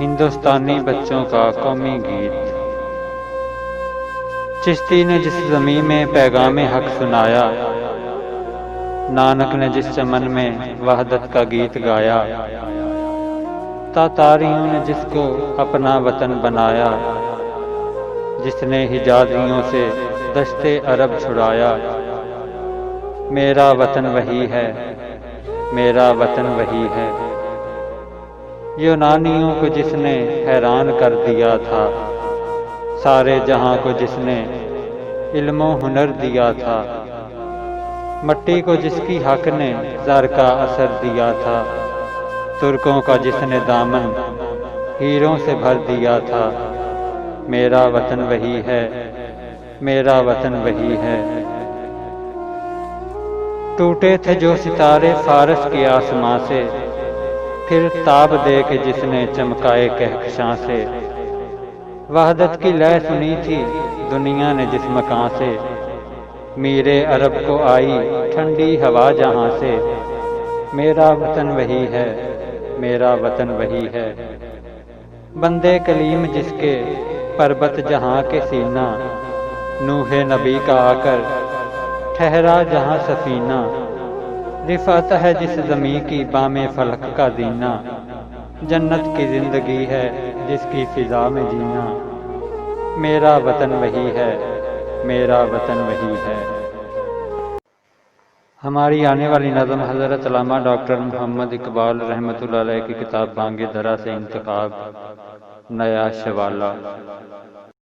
हिंदुस्तानी बच्चों का कौमी गीत। चिश्ती ने जिस ज़मीं में पैगाम हक सुनाया, नानक ने जिस चमन में वहदत का गीत गाया, तातारियों ने जिसको अपना वतन बनाया, जिसने हिजाजियों से दश्ते अरब छुड़ाया, मेरा वतन वही है, मेरा वतन वही है। यूनानियों को जिसने हैरान कर दिया था, सारे जहां को जिसने इल्मो हुनर दिया था, मट्टी को जिसकी हक ने ज़र का असर दिया था, तुर्कों का जिसने दामन हीरों से भर दिया था, मेरा वतन वही है, मेरा वतन वही है। टूटे थे जो सितारे फारस के आसमां से, फिर ताब दे के जिसने चमकाए कहकशां से, वहदत की लय सुनी थी दुनिया ने जिस मकान से, मीरे अरब को आई ठंडी हवा जहां से, मेरा वतन वही है, मेरा वतन वही है। बंदे कलीम जिसके पर्वत जहां के सीना, नूहे नबी का आकर ठहरा जहां सफीना, रिफात है जिस ज़मीं की बामे फलक का दीना, जन्नत की ज़िंदगी है जिसकी फ़िज़ा में जीना, मेरा वतन वही है, मेरा वतन वही है। हमारी आने वाली नज़म हज़रत अल्लामा डॉक्टर मोहम्मद इकबाल रहमतुल्लाह अलैह की किताब बांगे दरा से इंतखाब, नया शवाला।